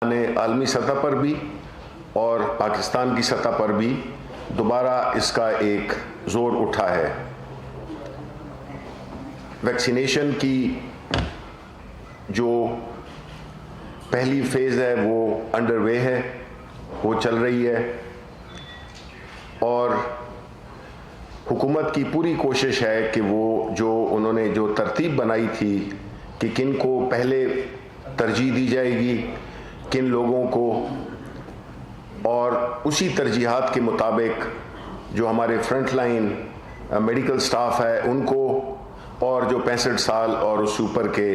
نے عالمی سطح پر بھی اور پاکستان کی سطح پر بھی دوبارہ اس کا ایک زور اٹھا ہے۔ ویکسینیشن کی جو پہلی فیز ہے وہ انڈر وے ہے، وہ چل رہی ہے، اور حکومت کی پوری کوشش ہے کہ وہ جو انہوں نے جو ترتیب بنائی تھی کہ کن کو پہلے ترجیح دی جائے گی، کن لوگوں کو، اور اسی ترجیحات کے مطابق جو ہمارے فرنٹ لائن میڈیکل سٹاف ہے ان کو، اور جو 65 سال اور اس سے اوپر کے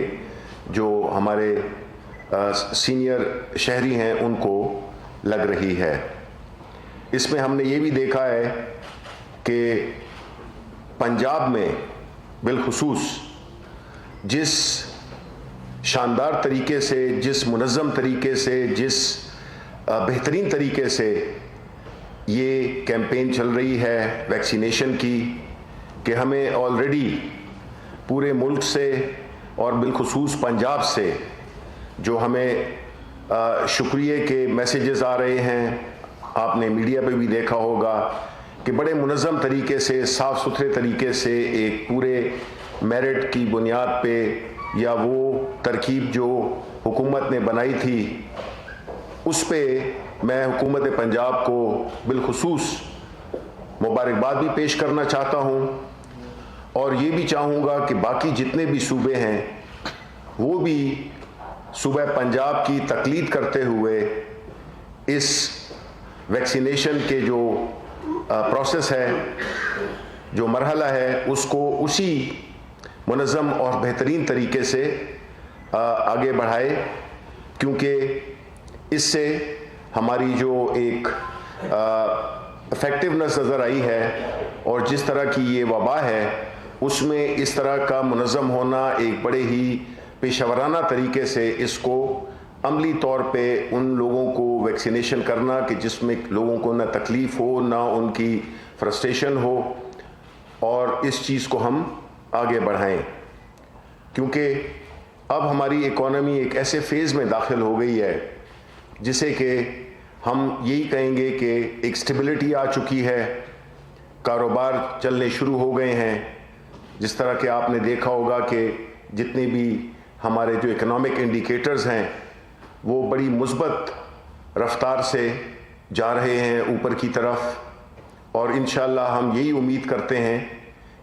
جو ہمارے سینئر شہری ہیں ان کو لگ رہی ہے۔ اس میں ہم نے یہ بھی دیکھا ہے کہ پنجاب میں بالخصوص جس شاندار طریقے سے، جس منظم طریقے سے، جس بہترین طریقے سے یہ کیمپین چل رہی ہے ویکسینیشن کی، کہ ہمیں آلریڈی پورے ملک سے اور بالخصوص پنجاب سے جو ہمیں شکریہ کے میسیجز آ رہے ہیں، آپ نے میڈیا پہ بھی دیکھا ہوگا کہ بڑے منظم طریقے سے، صاف ستھرے طریقے سے ایک پورے میرٹ کی بنیاد پہ، یا وہ ترکیب جو حکومت نے بنائی تھی اس پہ میں حکومت پنجاب کو بالخصوص مبارکباد بھی پیش کرنا چاہتا ہوں، اور یہ بھی چاہوں گا کہ باقی جتنے بھی صوبے ہیں وہ بھی صوبہ پنجاب کی تقلید کرتے ہوئے اس ویکسینیشن کے جو پروسیس ہے، جو مرحلہ ہے، اس کو اسی منظم اور بہترین طریقے سے آگے بڑھائے، کیونکہ اس سے ہماری جو ایک افیکٹونیس نظر آئی ہے اور جس طرح کی یہ وبا ہے، اس میں اس طرح کا منظم ہونا، ایک بڑے ہی پیشہ ورانہ طریقے سے اس کو عملی طور پہ ان لوگوں کو ویکسینیشن کرنا کہ جس میں لوگوں کو نہ تکلیف ہو، نہ ان کی فرسٹریشن ہو، اور اس چیز کو ہم آگے بڑھائیں، کیونکہ اب ہماری اکانومی ایک ایسے فیز میں داخل ہو گئی ہے جسے کہ ہم یہی کہیں گے کہ ایک سٹیبلٹی آ چکی ہے، کاروبار چلنے شروع ہو گئے ہیں۔ جس طرح کہ آپ نے دیکھا ہوگا کہ جتنے بھی ہمارے جو اکنامک انڈیکیٹرز ہیں وہ بڑی مثبت رفتار سے جا رہے ہیں اوپر کی طرف، اور انشاءاللہ ہم یہی امید کرتے ہیں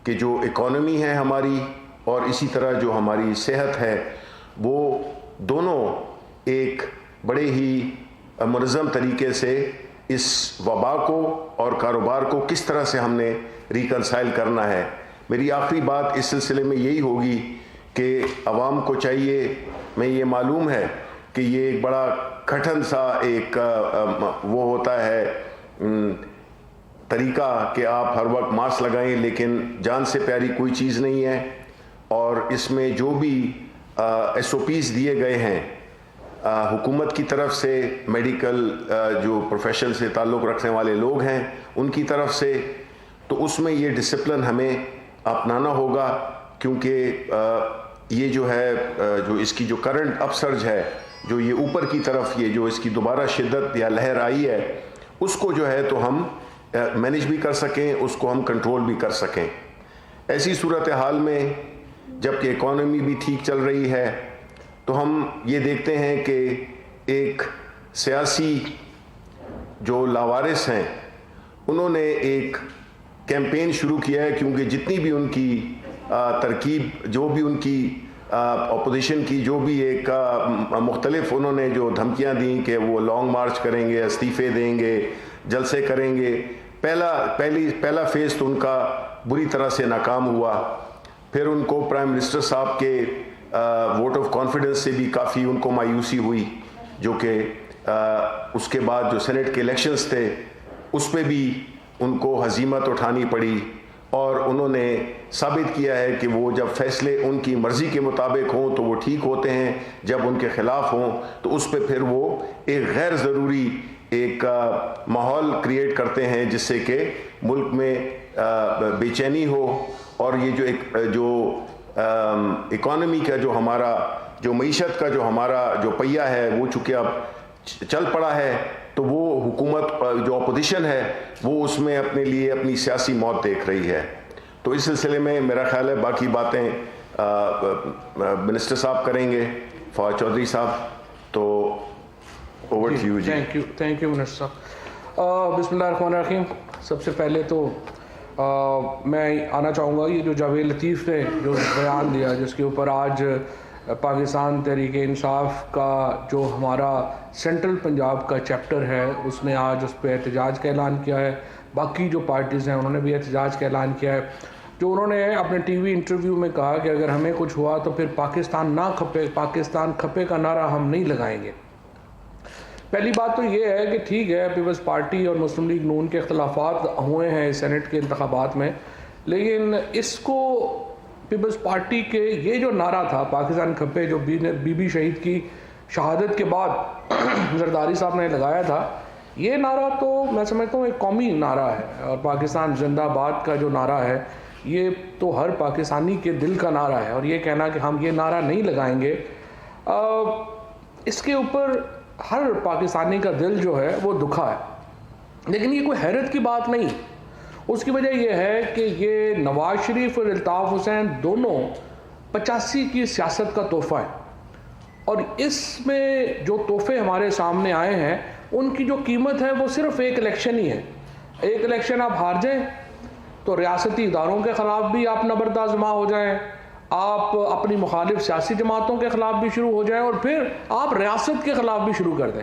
کہ جو اکانومی ہے ہماری اور اسی طرح جو ہماری صحت ہے، وہ دونوں ایک بڑے ہی منظم طریقے سے اس وبا کو اور کاروبار کو کس طرح سے ہم نے ریکنسائل کرنا ہے۔ میری آخری بات اس سلسلے میں یہی ہوگی کہ عوام کو چاہیے، میں یہ معلوم ہے کہ یہ ایک بڑا کٹھن سا ایک وہ ہوتا ہے طریقہ کہ آپ ہر وقت ماسک لگائیں، لیکن جان سے پیاری کوئی چیز نہیں ہے، اور اس میں جو بھی ایس او پیز دیے گئے ہیں حکومت کی طرف سے، میڈیکل جو پروفیشن سے تعلق رکھنے والے لوگ ہیں ان کی طرف سے، تو اس میں یہ ڈسپلن ہمیں اپنانا ہوگا، کیونکہ یہ جو ہے جو اس کی جو کرنٹ اپ سرج ہے، جو یہ اوپر کی طرف یہ جو اس کی دوبارہ شدت یا لہر آئی ہے، اس کو جو ہے تو ہم مینیج بھی کر سکیں، اس کو ہم کنٹرول بھی کر سکیں۔ ایسی صورتحال میں جب کہ اکانومی بھی ٹھیک چل رہی ہے، تو ہم یہ دیکھتے ہیں کہ ایک سیاسی جو لاوارث ہیں انہوں نے ایک کیمپین شروع کیا ہے، کیونکہ جتنی بھی ان کی ترکیب، جو بھی ان کی اپوزیشن کی جو بھی ایک مختلف انہوں نے جو دھمکیاں دیں کہ وہ لانگ مارچ کریں گے، استعفے دیں گے، جلسے کریں گے، پہلا فیز تو ان کا بری طرح سے ناکام ہوا۔ پھر ان کو پرائم منسٹر صاحب کے ووٹ آف کانفیڈنس سے بھی کافی ان کو مایوسی ہوئی، جو کہ اس کے بعد جو سینٹ کے الیکشنز تھے اس پہ بھی ان کو ہزیمت اٹھانی پڑی، اور انہوں نے ثابت کیا ہے کہ وہ جب فیصلے ان کی مرضی کے مطابق ہوں تو وہ ٹھیک ہوتے ہیں، جب ان کے خلاف ہوں تو اس پہ پھر وہ ایک غیر ضروری ایک ماحول کریٹ کرتے ہیں جس سے کہ ملک میں بے چینی ہو، اور یہ جو ایک جو اکانومی کا جو ہمارا جو معیشت کا جو ہمارا جو پہیہ ہے وہ چونکہ اب چل پڑا ہے تو وہ حکومت جو اپوزیشن ہے وہ اس میں اپنے لیے اپنی سیاسی موت دیکھ رہی ہے. تو اس سلسلے میں میرا خیال ہے باقی باتیں منسٹر صاحب کریں گے, فواد چودھری صاحب. تو over to you ji. Thank you minister صاحب. بسم اللہ الرحمن الرحیم. سب سے پہلے تو میں آنا چاہوں گا یہ جو جاوید لطیف نے جو بیان دیا, جس کے اوپر آج پاکستان تحریک انصاف کا جو ہمارا سینٹرل پنجاب کا چیپٹر ہے اس نے آج اس پہ احتجاج کا اعلان کیا ہے. باقی جو پارٹیز ہیں انہوں نے بھی احتجاج کا اعلان کیا ہے. جو انہوں نے اپنے ٹی وی انٹرویو میں کہا کہ اگر ہمیں کچھ ہوا تو پھر پاکستان نہ کھپے, پاکستان کھپے کا نعرہ ہم نہیں لگائیں گے. پہلی بات تو یہ ہے کہ ٹھیک ہے پیپلز پارٹی اور مسلم لیگ نون کے اختلافات ہوئے ہیں سینٹ کے انتخابات میں, لیکن اس کو پیپلز پارٹی کے یہ جو نعرہ تھا پاکستان کھپے, جو بی بی شہید کی شہادت کے بعد زرداری صاحب نے لگایا تھا, یہ نعرہ تو میں سمجھتا ہوں ایک قومی نعرہ ہے. اور پاکستان زندہ باد کا جو نعرہ ہے یہ تو ہر پاکستانی کے دل کا نعرہ ہے. اور یہ کہنا کہ ہم یہ نعرہ نہیں لگائیں گے, اس کے اوپر ہر پاکستانی کا دل جو ہے وہ دکھا ہے. لیکن یہ کوئی حیرت کی بات نہیں. اس کی وجہ یہ ہے کہ یہ نواز شریف اور الطاف حسین دونوں 85 کی سیاست کا تحفہ ہے. اور اس میں جو تحفے ہمارے سامنے آئے ہیں ان کی جو قیمت ہے وہ صرف ایک الیکشن ہی ہے. ایک الیکشن آپ ہار جائیں تو ریاستی اداروں کے خلاف بھی آپ نبرد آزما ہو جائیں, آپ اپنی مخالف سیاسی جماعتوں کے خلاف بھی شروع ہو جائیں, اور پھر آپ ریاست کے خلاف بھی شروع کر دیں.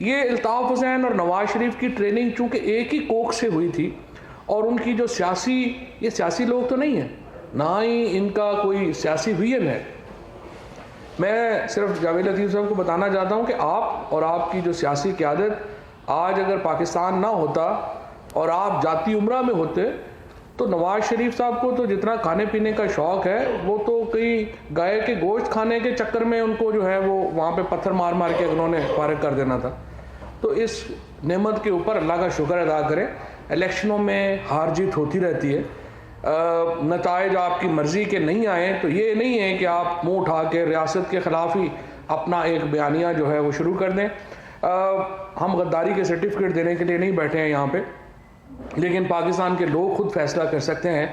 یہ الطاف حسین اور نواز شریف کی ٹریننگ چونکہ ایک ہی کوک سے ہوئی تھی, اور ان کی جو یہ سیاسی لوگ تو نہیں ہیں, نہ ہی ان کا کوئی سیاسی ویژن ہے. میں صرف جاوید لطیف صاحب کو بتانا چاہتا ہوں کہ آپ اور آپ کی جو سیاسی قیادت آج اگر پاکستان نہ ہوتا اور آپ جاتی عمرہ میں ہوتے تو نواز شریف صاحب کو تو جتنا کھانے پینے کا شوق ہے وہ تو کئی گائے کے گوشت کھانے کے چکر میں ان کو جو ہے وہ وہاں پہ پتھر مار مار کے انہوں نے فارغ کر دینا تھا. تو اس نعمت کے اوپر اللہ کا شکر ادا کریں. الیکشنوں میں ہار جیت ہوتی رہتی ہے, نتائج آپ کی مرضی کے نہیں آئے تو یہ نہیں ہے کہ آپ منہ اٹھا کے ریاست کے خلاف ہی اپنا ایک بیانیہ جو ہے وہ شروع کر دیں. ہم غداری کے سرٹیفکیٹ دینے کے لیے نہیں بیٹھے ہیں یہاں پہ, لیکن پاکستان کے لوگ خود فیصلہ کر سکتے ہیں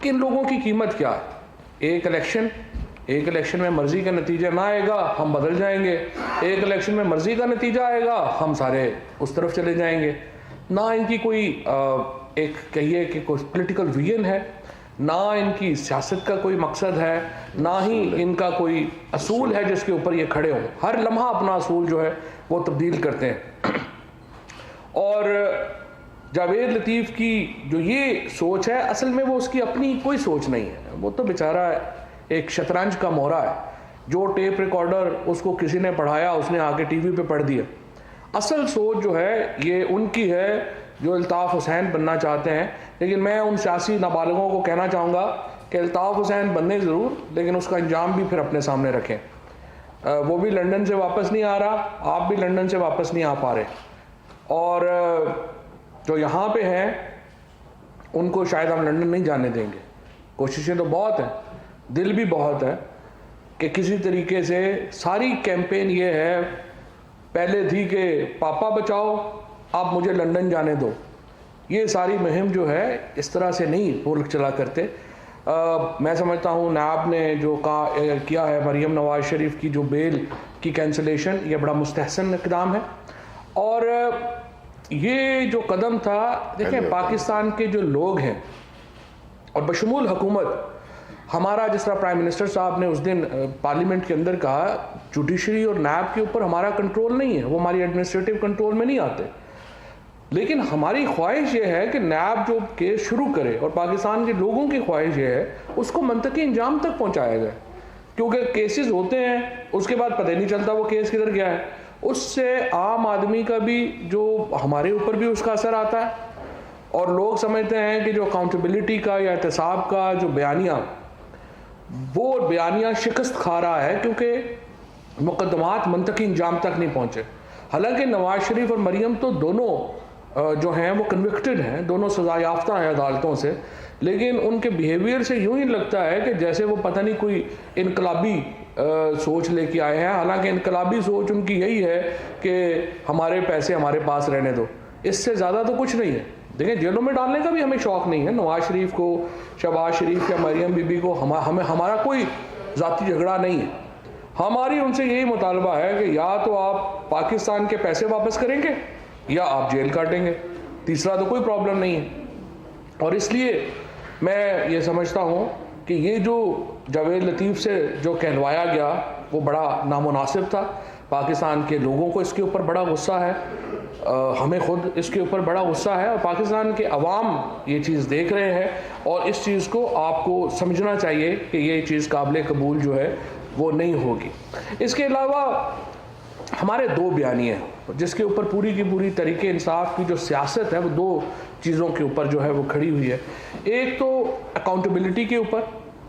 کہ ان لوگوں کی قیمت کیا ہے. ایک الیکشن میں مرضی کا نتیجہ نہ آئے گا ہم بدل جائیں گے, ایک الیکشن میں مرضی کا نتیجہ آئے گا ہم سارے اس طرف چلے جائیں گے. نہ ان کی کوئی ایک کہیے کہ کوئی پولیٹیکل ویژن ہے, نہ ان کی سیاست کا کوئی مقصد ہے, نہ ہی ان کا کوئی اصول ہے جس کے اوپر یہ کھڑے ہوں. ہر لمحہ اپنا اصول جو ہے وہ تبدیل کرتے ہیں. اور جاوید لطیف کی جو یہ سوچ ہے اصل میں وہ اس کی اپنی کوئی سوچ نہیں ہے. وہ تو بیچارہ ایک شطرنج کا مورا ہے, جو ٹیپ ریکارڈر اس کو کسی نے پڑھایا اس نے آ کے ٹی وی پہ پڑھ دیا. اصل سوچ جو ہے یہ ان کی ہے جو الطاف حسین بننا چاہتے ہیں. لیکن میں ان سیاسی نابالغوں کو کہنا چاہوں گا کہ الطاف حسین بننے ضرور, لیکن اس کا انجام بھی پھر اپنے سامنے رکھیں. وہ بھی لندن سے واپس نہیں آ رہا, آپ بھی لندن سے واپس نہیں آ پا رہے, اور جو یہاں پہ ہیں ان کو شاید ہم لندن نہیں جانے دیں گے. کوششیں تو بہت ہیں, دل بھی بہت ہے کہ کسی طریقے سے ساری کیمپین یہ ہے پہلے تھی کہ پاپا بچاؤ آپ مجھے لندن جانے دو. یہ ساری مہم جو ہے اس طرح سے نہیں ملک چلا کرتے. میں سمجھتا ہوں نیب نے جو کیا ہے مریم نواز شریف کی جو بیل کی کینسلیشن, یہ بڑا مستحسن اقدام ہے. اور یہ جو قدم تھا, دیکھیں پاکستان کے جو لوگ ہیں اور بشمول حکومت, ہمارا جس طرح پرائم منسٹر صاحب نے اس دن پارلیمنٹ کے اندر کہا جوڈیشری اور نیب کے اوپر ہمارا کنٹرول نہیں ہے, وہ ہماری ایڈمنسٹریٹو کنٹرول میں نہیں آتے. لیکن ہماری خواہش یہ ہے کہ نیب جو کیس شروع کرے, اور پاکستان کے لوگوں کی خواہش یہ ہے اس کو منطقی انجام تک پہنچایا جائے, کیونکہ کیسز ہوتے ہیں اس کے بعد پتہ نہیں چلتا وہ کیس کدھر گیا ہے. اس سے عام آدمی کا بھی جو ہمارے اوپر بھی اس کا اثر آتا ہے, اور لوگ سمجھتے ہیں کہ جو اکاؤنٹیبلٹی کا یا احتساب کا جو بیانیہ, وہ بیانیہ شکست کھا رہا ہے کیونکہ مقدمات منطقی انجام تک نہیں پہنچے. حالانکہ نواز شریف اور مریم تو دونوں جو ہیں وہ کنوکٹڈ ہیں, دونوں سزا یافتہ ہیں عدالتوں سے, لیکن ان کے بیہیویئر سے یوں ہی لگتا ہے کہ جیسے وہ پتہ نہیں کوئی انقلابی سوچ لے کے آئے ہیں، حالانکہ انقلابی سوچ ان کی یہی ہے کہ ہمارے پیسے ہمارے پاس رہنے دو، اس سے زیادہ تو کچھ نہیں ہے۔ دیکھیں جیلوں میں ڈالنے کا بھی ہمیں شوق نہیں ہے، نواز شریف کو، شہباز شریف یا مریم بی بی کو ہمارا کوئی ذاتی جھگڑا نہیں ہے۔ ہماری ان سے یہی مطالبہ ہے کہ یا تو آپ پاکستان کے پیسے واپس کریں گے یا آپ جیل کاٹیں گے، تیسرا تو کوئی پرابلم نہیں ہے۔ اور اس لیے میں یہ سمجھتا ہوں کہ یہ جو جاوید لطیف سے جو کہلوایا گیا وہ بڑا نامناسب تھا۔ پاکستان کے لوگوں کو اس کے اوپر بڑا غصہ ہے، ہمیں خود اس کے اوپر بڑا غصہ ہے، اور پاکستان کے عوام یہ چیز دیکھ رہے ہیں، اور اس چیز کو آپ کو سمجھنا چاہیے کہ یہ چیز قابل قبول جو ہے وہ نہیں ہوگی۔ اس کے علاوہ ہمارے دو بیانیے ہیں جس کے اوپر پوری کی پوری طریقے انصاف کی جو سیاست ہے وہ دو چیزوں کے اوپر جو ہے وہ کھڑی ہوئی ہے۔ ایک تو اکاؤنٹیبلٹی کے اوپر،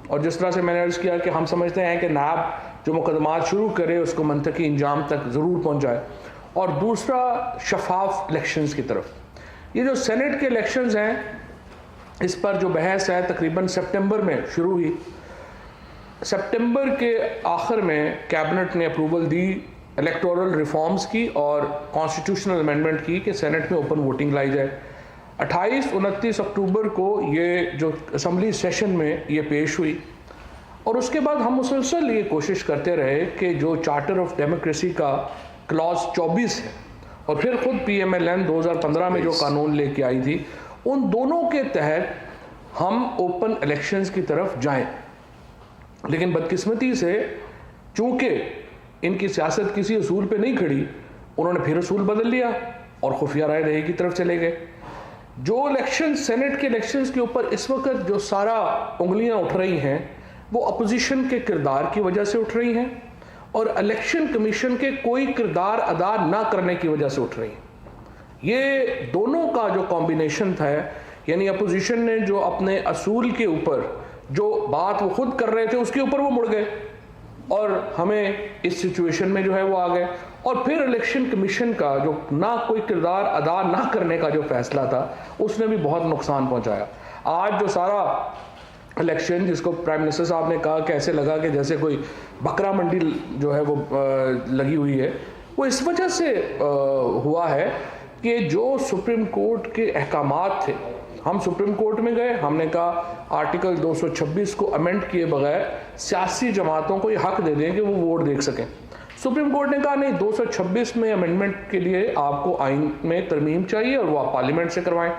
اور جس طرح سے میں نے عرض کیا کہ ہم سمجھتے ہیں کہ نیب جو مقدمات شروع کرے اس کو منطقی انجام تک ضرور پہنچائے، اور دوسرا شفاف الیکشنز کی طرف۔ یہ جو سینٹ کے الیکشنز ہیں اس پر جو بحث ہے تقریباً سپٹمبر میں شروع ہوئی۔ سپٹمبر کے آخر میں کیبنٹ نے اپروول دی الیکٹورل ریفارمز کی اور کانسٹیٹیوشنل امینڈمنٹ کی کہ سینٹ میں اوپن ووٹنگ لائی جائے۔ 28-29 اکتوبر کو یہ جو اسمبلی سیشن میں یہ پیش ہوئی، اور اس کے بعد ہم مسلسل یہ کوشش کرتے رہے کہ جو چارٹر آف ڈیموکریسی کا کلاز 24 ہے، اور پھر خود پی ایم ایل این 2015 میں جو قانون لے کے آئی تھی، ان دونوں کے تحت ہم اوپن الیکشنز کی طرف جائیں۔ لیکن بدقسمتی سے چونکہ ان کی سیاست کسی اصول پہ نہیں کھڑی، انہوں نے پھر اصول بدل لیا اور خفیہ رائے دہی کی طرف چلے گئے۔ جو الیکشن سینٹ کے الیکشنز کے اوپر اس وقت جو سارا انگلیاں اٹھ رہی ہیں وہ اپوزیشن کے کردار کی وجہ سے اٹھ رہی ہیں، اور الیکشن کمیشن کے کوئی کردار ادا نہ کرنے کی وجہ سے اٹھ رہی ہیں۔ یہ دونوں کا جو کمبینیشن تھا، یعنی اپوزیشن نے جو اپنے اصول کے اوپر جو بات وہ خود کر رہے تھے اس کے اوپر وہ مڑ گئے، اور ہمیں اس سچویشن میں جو ہے وہ آ گئے، اور پھر الیکشن کمیشن کا جو نہ کوئی کردار ادا نہ کرنے کا جو فیصلہ تھا اس نے بھی بہت نقصان پہنچایا۔ آج جو سارا الیکشن جس کو پرائم منسٹر صاحب نے کہا کہ ایسے لگا کہ جیسے کوئی بکرا منڈی جو ہے وہ لگی ہوئی ہے، وہ اس وجہ سے ہوا ہے کہ جو سپریم کورٹ کے احکامات تھے، ہم سپریم کورٹ میں گئے، ہم نے کہا آرٹیکل 226 کو امینڈ کیے بغیر سیاسی جماعتوں کو یہ حق دے دیں کہ وہ ووٹ دیکھ سکیں۔ سپریم کورٹ نے کہا نہیں، 226 میں امینڈمنٹ کے لیے آپ کو آئین میں ترمیم چاہیے اور وہ آپ پارلیمنٹ سے کروائیں۔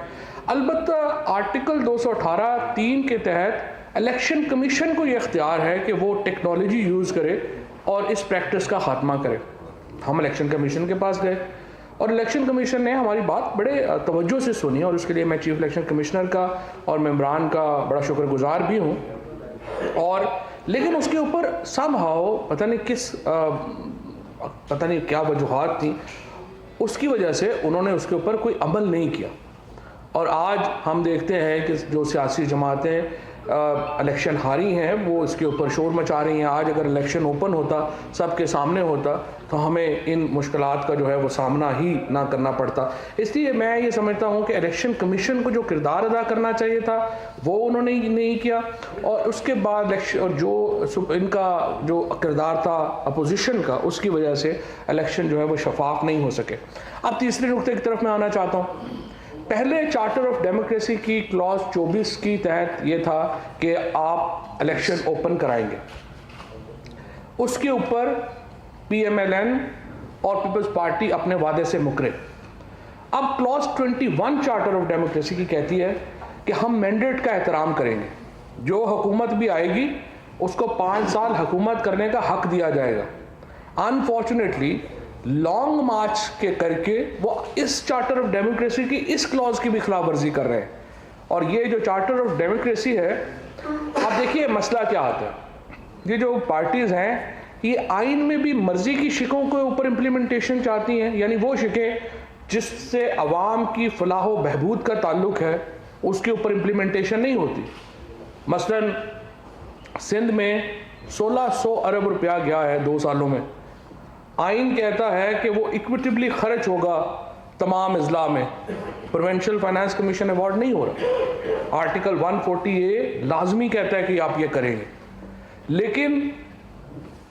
البتہ آرٹیکل 218(3) کے تحت الیکشن کمیشن کو یہ اختیار ہے کہ وہ ٹیکنالوجی یوز کرے اور اس پریکٹس کا خاتمہ کرے۔ ہم الیکشن کمیشن کے پاس گئے، اور الیکشن کمیشن نے ہماری بات بڑے توجہ سے سنی، اور اس کے لیے میں چیف الیکشن کمشنر کا اور ممبران کا بڑا شکر گزار بھی ہوں۔ اور لیکن اس کے اوپر سم ہاؤ پتہ نہیں کیا وجوہات تھیں، اس کی وجہ سے انہوں نے اس کے اوپر کوئی عمل نہیں کیا، اور آج ہم دیکھتے ہیں کہ جو سیاسی جماعتیں الیکشن ہاری ہیں وہ اس کے اوپر شور مچا رہی ہیں۔ آج اگر الیکشن اوپن ہوتا، سب کے سامنے ہوتا، تو ہمیں ان مشکلات کا جو ہے وہ سامنا ہی نہ کرنا پڑتا۔ اس لیے میں یہ سمجھتا ہوں کہ الیکشن کمیشن کو جو کردار ادا کرنا چاہیے تھا وہ انہوں نے نہیں کیا، اور اس کے بعد جو ان کا جو کردار تھا اپوزیشن کا، اس کی وجہ سے الیکشن جو ہے وہ شفاف نہیں ہو سکے۔ اب تیسرے نقطے کی طرف میں آنا چاہتا ہوں۔ پہلے چارٹر آف ڈیموکریسی کی کلاز 24 کی تحت یہ تھا کہ آپ الیکشن اوپن کرائیں گے، اس کے اوپر پی ایم ایل این اور پیپلز پارٹی اپنے وعدے سے مکرے۔ اب کلاز 21 چارٹر آف ڈیموکریسی کی کہتی ہے کہ ہم مینڈیٹ کا احترام کریں گے، جو حکومت بھی آئے گی اس کو 5 سال حکومت کرنے کا حق دیا جائے گا۔ انفارچونیٹلی لانگ مارچ کے کر کے وہ اس چارٹر آف ڈیموکریسی کی اس کلاز کی بھی خلاف ورزی کر رہے ہیں، اور یہ جو چارٹر آف ڈیموکریسی ہے، اب دیکھیے مسئلہ کیا آتا ہے۔ یہ جو پارٹیز ہیں یہ آئین میں بھی مرضی کی شقوں کے اوپر امپلیمنٹیشن چاہتی ہیں، یعنی وہ شقیں جس سے عوام کی فلاح و بہبود کا تعلق ہے اس کے اوپر امپلیمنٹیشن نہیں ہوتی۔ مثلا سندھ میں 1600 ارب روپیہ گیا ہے 2 سالوں میں، آئین کہتا ہے کہ وہ ایکویٹیبلی خرچ ہوگا تمام اضلاع میں، پروونشل فائنانس کمیشن ایوارڈ نہیں ہو رہا۔ آرٹیکل 140A لازمی کہتا ہے کہ آپ یہ کریں گے، لیکن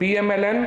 PMLN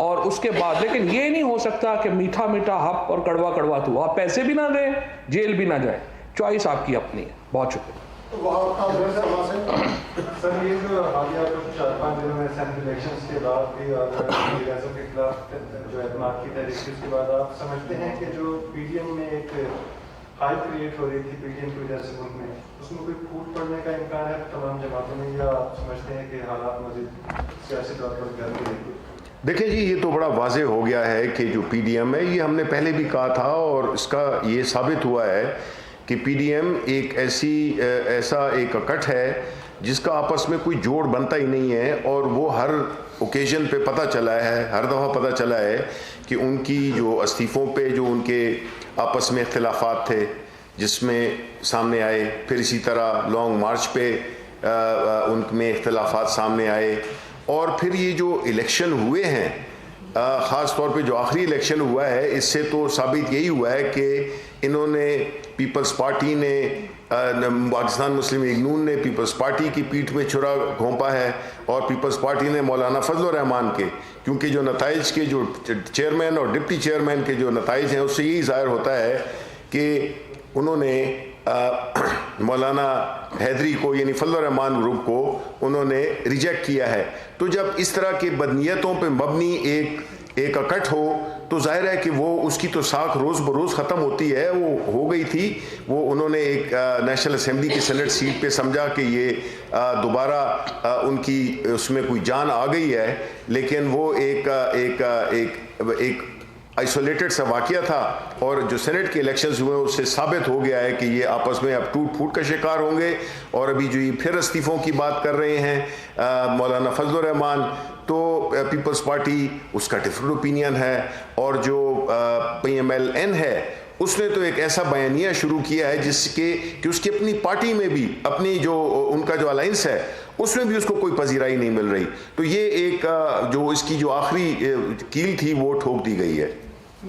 اور اس کے بعد لیکن یہ نہیں ہو سکتا کہ میٹھا میٹھا ہپ اور کڑوا کڑوا تو آپ پیسے بھی نہ دیں جیل بھی نہ جائیں. چوائس آپ کی اپنی ہے. بہت شکریہ. سر یہ جو حالیہ 4-5 دنوں میں اسمبلی الیکشنز کے بعد بھی اور ریاضوں کے خلاف جو اعتماد کی تحریک اس کے بعد آپ سمجھتے ہیں کہ جو پی ڈی ایم میں ایک ہائی کریٹ ہو رہی تھی پی ڈی ایم کی وجہ سے ملک میں اس میں کوئی پھوٹ پڑنے کا امکان ہے تمام جماعتوں میں یا آپ سمجھتے ہیں کہ حالات مزید سیاسی طور پر گرم رہیں گے؟ دیکھیں جی یہ تو بڑا واضح ہو گیا ہے کہ جو پی ڈی ایم ہے یہ ہم نے پہلے بھی کہا تھا اور اس کا یہ ثابت ہوا ہے کہ پی ڈی ایم ایک ایسا ایک اکٹھ ہے جس کا آپس میں کوئی جوڑ بنتا ہی نہیں ہے اور وہ ہر اوکیزن پہ پتہ چلا ہے ہر دفعہ پتہ چلا ہے کہ ان کی جو استعفوں پہ جو ان کے آپس میں اختلافات تھے جس میں سامنے آئے پھر اسی طرح لانگ مارچ پہ ان میں اختلافات سامنے آئے اور پھر یہ جو الیکشن ہوئے ہیں خاص طور پہ جو آخری الیکشن ہوا ہے اس سے تو ثابت یہی ہوا ہے کہ انہوں نے پیپلز پارٹی نے پاکستان مسلم لیگ نون نے پیپلز پارٹی کی پیٹھ میں چھرا گھونپا ہے اور پیپلز پارٹی نے مولانا فضل الرحمان کے کیونکہ جو نتائج کے جو چیئرمین اور ڈپٹی چیئرمین کے جو نتائج ہیں اس سے یہی ظاہر ہوتا ہے کہ انہوں نے مولانا حیدری کو یعنی فضل الرحمان گروپ کو انہوں نے ریجیکٹ کیا ہے. تو جب اس طرح کے بدنیتوں پہ مبنی ایک اکٹھ ہو تو ظاہر ہے کہ وہ اس کی تو ساکھ روز بروز ختم ہوتی ہے. وہ ہو گئی تھی وہ انہوں نے ایک نیشنل اسمبلی کی سینٹ سیٹ پہ سمجھا کہ یہ دوبارہ ان کی اس میں کوئی جان آ گئی ہے لیکن وہ ایک آئسولیٹڈ سا واقعہ تھا اور جو سینٹ کے الیکشنز ہوئے اس سے ثابت ہو گیا ہے کہ یہ آپس میں اب ٹوٹ پھوٹ کا شکار ہوں گے. اور ابھی جو یہ پھر استعفوں کی بات کر رہے ہیں مولانا فضل الرحمان تو پیپلز پارٹی اس کا ڈفرنٹ اوپینین ہے اور جو پی ایم ایل این ہے اس نے تو ایک ایسا بیانیہ شروع کیا ہے جس کے کہ اس کی اپنی پارٹی میں بھی اپنی جو ان کا جو الائنس ہے اس میں بھی اس کو کوئی پذیرائی نہیں مل رہی. تو یہ ایک جو اس کی جو آخری کیل تھی وہ ٹھوک دی گئی ہے.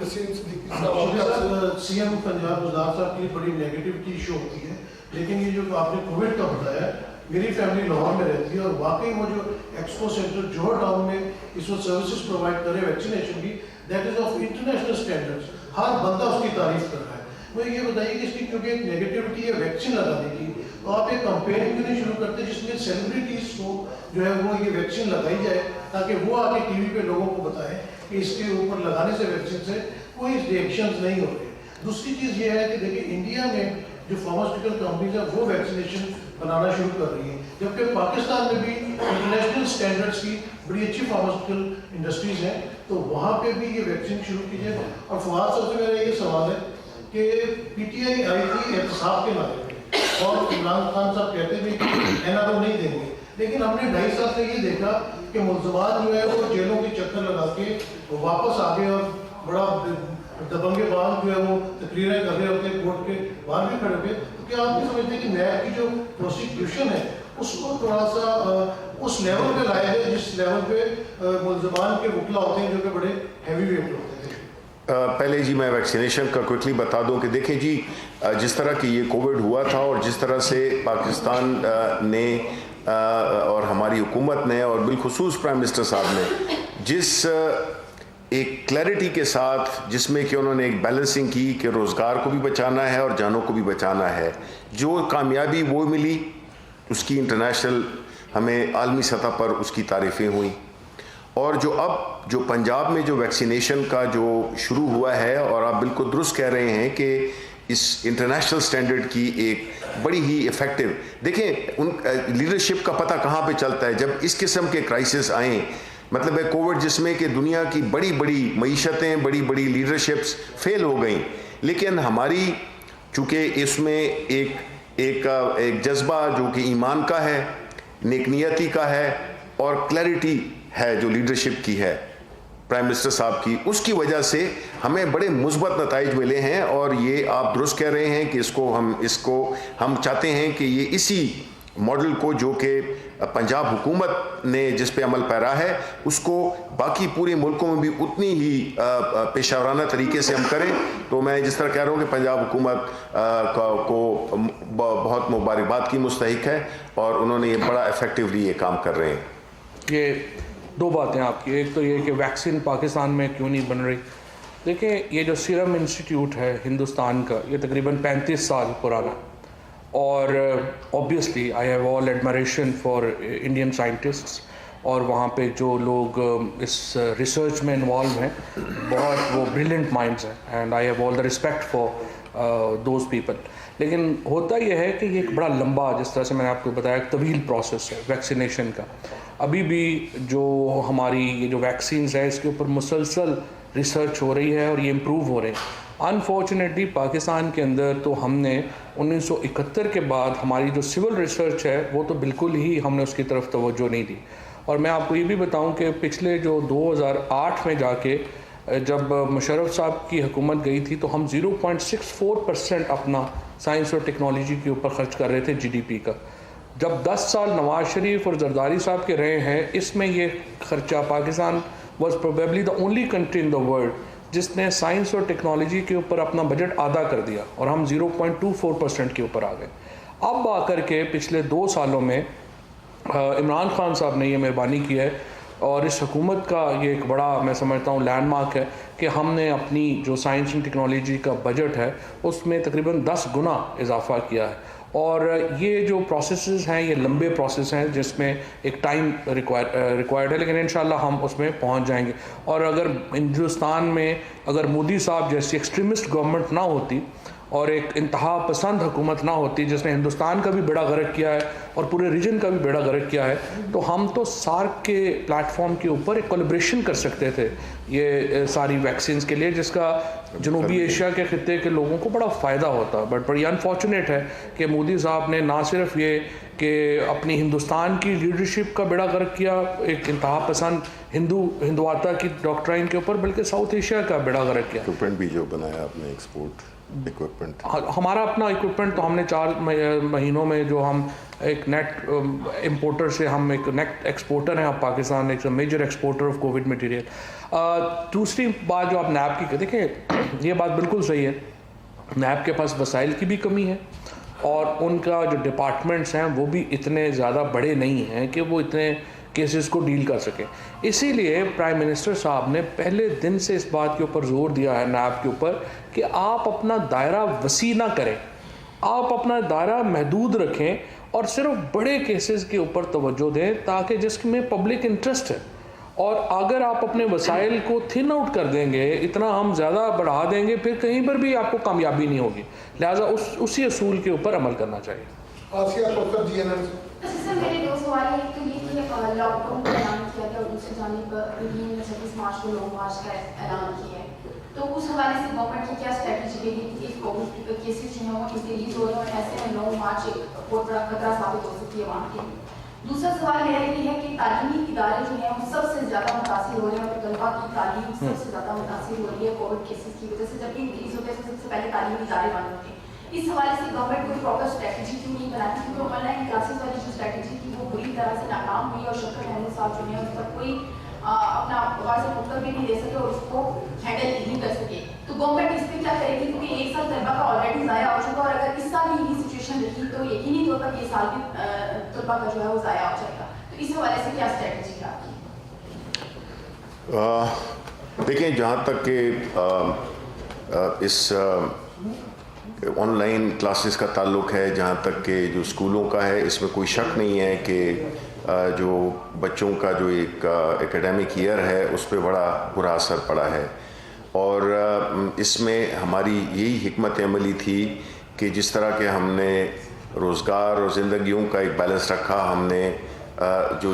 سی ایم پنجاب گزار صاحب کی بڑی نیگیٹیوٹی ایشو ہوتی ہے لیکن یہ جو آپ نے کووڈ کا بتایا میری فیملی لاہور میں رہتی ہے اور واقعی وہ جو ایکسپو سینٹر جوہر ٹاؤن میں اس وقت سروسز پرووائڈ کرے ویکسینیشن کی that is of international standards. ہر بندہ اس کی تعریف کر رہا ہے. مجھے یہ بتائیے کہ اس کی کیونکہ ایک نیگیٹیوٹی ہے ویکسین لگانے کی تو آپ ایک کمپین کیوں نہیں شروع کرتے جس میں سیلیبریٹیز کو جو ہے وہ یہ ویکسین لگائی جائے تاکہ وہ آ کے ٹی وی پہ لوگوں کو بتائیں کہ اس کے اوپر لگانے سے ویکسین سے کوئی ریئیکشنز نہیں ہوتے. دوسری چیز یہ ہے کہ دیکھیں انڈیا میں جو فارماسیوٹیکل کمپنیز ہیں وہ ویکسینیشن بنانا شروع کر رہی ہیں جبکہ پاکستان میں بھی انٹرنیشنل اسٹینڈرڈس کی بڑی اچھی فارماسیوٹیکل انڈسٹریز ہیں تو وہاں پہ بھی یہ ویکسین شروع کی جائے. اور فواد صاحب سے میرا یہ سوال ہے کہ پی ٹی آئی آئی تھی احتساب کے نعرے پہ اور عمران خان صاحب کہتے بھی کہ این آر او نہیں دیں گے لیکن ہم نے 2.5 سال سے یہ دیکھا کہ ملزمان جو ہے وہ جیلوں کے چکر لگا کے واپس آ گئے اور بڑا دبنگے باز جو ہے وہ تقریریں کر رہے ہوتے ہیں کورٹ کے باہر بھی کھڑے ہوئے. تو کیا آپ نہیں سمجھتے کہ نیب کی جو پروسیکیوشن ہے اس کو تھوڑا سا اس لیول پہ لائے گئے جس لیول پہ ملزمان کے وکلا ہوتے ہیں جو کہ بڑے ہیوی ویٹ ہوتے ہیں؟ پہلے جی میں ویکسینیشن کا کوئکلی بتا دوں کہ دیکھیں جی جس طرح کہ یہ کووڈ ہوا تھا اور جس طرح سے پاکستان نے اور ہماری حکومت نے اور بالخصوص پرائم منسٹر صاحب نے جس ایک کلیئرٹی کے ساتھ جس میں کہ انہوں نے ایک بیلنسنگ کی کہ روزگار کو بھی بچانا ہے اور جانوں کو بھی بچانا ہے جو کامیابی وہ ملی اس کی انٹرنیشنل ہمیں عالمی سطح پر اس کی تعریفیں ہوئیں. اور جو اب جو پنجاب میں جو ویکسینیشن کا جو شروع ہوا ہے اور آپ بالکل درست کہہ رہے ہیں کہ اس انٹرنیشنل سٹینڈرڈ کی ایک بڑی ہی ایفیکٹو دیکھیں ان لیڈرشپ کا پتہ کہاں پہ چلتا ہے جب اس قسم کے کرائسس آئیں. مطلب ہے کووڈ جس میں کہ دنیا کی بڑی بڑی معیشتیں بڑی بڑی لیڈرشپس فیل ہو گئیں لیکن ہماری چونکہ اس میں ایک جذبہ جو کہ ایمان کا ہے نیک نیتی کا ہے اور کلیئرٹی ہے جو لیڈرشپ کی ہے پرائم منسٹر صاحب کی اس کی وجہ سے ہمیں بڑے مثبت نتائج ملے ہیں. اور یہ آپ درست کہہ رہے ہیں کہ اس کو ہم چاہتے ہیں کہ یہ اسی ماڈل کو جو کہ پنجاب حکومت نے جس پہ عمل پیرا ہے اس کو باقی پورے ملکوں میں بھی اتنی ہی پیشہ ورانہ طریقے سے ہم کریں. تو میں جس طرح کہہ رہا ہوں کہ پنجاب حکومت کو بہت مبارکباد کی مستحق ہے اور انہوں نے یہ بڑا ایفیکٹولی یہ کام کر رہے ہیں. یہ دو باتیں آپ کی. ایک تو یہ کہ ویکسین پاکستان میں کیوں نہیں بن رہی. دیکھیں یہ جو سیرم انسٹیٹیوٹ ہے ہندوستان کا یہ تقریباً 35 سال پرانا, اور obviously I have all admiration for Indian scientists, اور وہاں پہ جو لوگ اس ریسرچ میں انوالو ہیں بہت وہ بریلینٹ مائنڈس ہیں, and I have all the respect for those people. لیکن ہوتا یہ ہے کہ یہ ایک بڑا لمبا, جس طرح سے میں نے آپ کو بتایا, ایک طویل پروسیس ہے ویکسینیشن کا. ابھی بھی جو ہماری یہ جو ویکسینز ہیں اس کے اوپر مسلسل ریسرچ ہو رہی ہے اور یہ امپروو ہو رہے ہیں. انفارچونیٹلی پاکستان کے اندر تو ہم نے 1971 کے بعد ہماری جو سول ریسرچ ہے وہ تو بالکل ہی ہم نے اس کی طرف توجہ نہیں دی. اور میں آپ کو یہ بھی بتاؤں کہ پچھلے جو 2008 میں جا کے جب مشرف صاحب کی حکومت گئی تھی تو ہم 0.64% اپنا سائنس اور ٹیکنالوجی کے اوپر خرچ کر رہے تھے جی ڈی پی کا. جب 10 سال نواز شریف اور زرداری صاحب کے رہے ہیں اس میں یہ خرچہ, Pakistan was probably the only country in the world جس نے سائنس اور ٹیکنالوجی کے اوپر اپنا بجٹ آدھا کر دیا, اور ہم 0.24% کے اوپر آ گئے. اب آ کر کے پچھلے 2 سالوں میں عمران خان صاحب نے یہ مہربانی کی ہے, اور اس حکومت کا یہ ایک بڑا میں سمجھتا ہوں لینڈ مارک ہے کہ ہم نے اپنی جو سائنس اینڈ ٹیکنالوجی کا بجٹ ہے اس میں تقریباً 10 گنا اضافہ کیا ہے. اور یہ جو پروسیسز ہیں یہ لمبے پروسیس ہیں جس میں ایک ٹائم ریکوائرڈ ہے, لیکن انشاءاللہ ہم اس میں پہنچ جائیں گے. اور اگر ہندوستان میں اگر مودی صاحب جیسی ایکسٹریمسٹ گورنمنٹ نہ ہوتی اور ایک انتہا پسند حکومت نہ ہوتی جس نے ہندوستان کا بھی بیڑا غرق کیا ہے اور پورے ریجن کا بھی بیڑا غرق کیا ہے, تو ہم تو سارک کے پلیٹ فارم کے اوپر ایک کولیبریشن کر سکتے تھے یہ ساری ویکسینز کے لیے, جس کا جنوبی ایشیا کے خطے کے لوگوں کو بڑا فائدہ ہوتا. بٹ بڑی انفارچونیٹ ہے کہ مودی صاحب نے نہ صرف یہ کہ اپنی ہندوستان کی لیڈرشپ کا بیڑا غرق کیا ایک انتہا پسند ہندواتا کی ڈاکٹرائن کے اوپر, بلکہ ساؤتھ ایشیا کا بیڑا غرق کیا. ایکوپمنٹ بھی جو بنایا آپ نے, ایکسپورٹ ایکوپمنٹ, ہمارا اپنا ایکوپمنٹ تو ہم نے 4 مہینوں میں جو ہم ایک نیٹ امپورٹر سے ہم ایک نیٹ ایکسپورٹر ہیں. اب پاکستان ایک major exporter of covid material. دوسری بات جو آپ نیب کی دیکھیں, یہ بات بالکل صحیح ہے, نیب کے پاس وسائل کی بھی کمی ہے اور ان کا جو ڈپارٹمنٹس ہیں وہ بھی اتنے زیادہ بڑے نہیں ہیں کہ وہ اتنے کیسز کو ڈیل کر سکیں. اسی لیے پرائم منسٹر صاحب نے پہلے دن سے اس بات کے اوپر زور دیا ہے نیب کے اوپر کہ آپ اپنا دائرہ وسیع نہ کریں, آپ اپنا دائرہ محدود رکھیں اور صرف بڑے کیسز کے اوپر توجہ دیں تاکہ جس میں پبلک انٹرسٹ ہے. اور اگر آپ اپنے وسائل کو تھن آؤٹ کر دیں گے, اتنا ہم زیادہ بڑھا دیں گے, پھر کہیں پر بھی آپ کو کامیابی نہیں ہوگی. لہٰذا اسی اصول کے اوپر عمل کرنا چاہیے. سر میرے 2 سوال ہیں. ایک تو یہ کہ لاک ڈاؤن کا اعلان کیا گیا اور دوسری جانب 26 مارچ کو لانگ مارچ کا اعلان کیا ہے, تو اس حوالے سے گورنمنٹ کی کیا اسٹریٹجی رہی کہ کووڈ کیسز جو ہیں وہ انکریز ہو رہے ہیں اور ایسے میں لانگ مارچ ایک بہت بڑا خطرہ ثابت ہو سکتی ہے وہاں کے لیے. دوسرا سوال میرا یہ ہے کہ تعلیمی ادارے جو ہیں وہ سب سے زیادہ متاثر ہو رہے ہیں اور طلبا کی تعلیم سب سے زیادہ متاثر ہو رہی ہے کووڈ کیسز کی وجہ سے. جب بھی انکریز ہوتے ہیں سب سے پہلے تعلیمی ادارے بند ہوتے ہیں. اس حوالے سے گورنمنٹ کوئی پراپر اسٹریٹجی کیوں نہیں بناتی, کیونکہ آن لائن کلاسز والی جو اسٹریٹجی تھی وہ بری طرح سے ناکام ہوئی اور شفقت محمود صاحب جو ہیں اس پر کوئی اپنا واضح مطلب بھی نہیں دے سکے اور اس کو ہینڈل نہیں کر سکے. تو گورنمنٹ اس پہ کیا کرے گی, کیونکہ 1 سال طلبا کا آلریڈی ضائع ہو چکا اور اگر اس سال بھی یہی سچویشن رہی تو یقینی طور پر یہ سال بھی طلبا کا جو ہے وہ ضائع ہو جائے گا. تو اس حوالے سے کیا اسٹریٹجی ہے آپ کی؟ دیکھیں, جہاں تک کہ اس آن لائن کلاسز کا تعلق ہے, جہاں تک کہ جو اسکولوں کا ہے, اس میں کوئی شک نہیں ہے کہ جو بچوں کا جو ایک ایکیڈیمک ایئر ہے اس پہ بڑا برا اثر پڑا ہے. اور اس میں ہماری یہی حکمت عملی تھی کہ جس طرح کہ ہم نے روزگار اور زندگیوں کا ایک بیلنس رکھا, ہم نے جو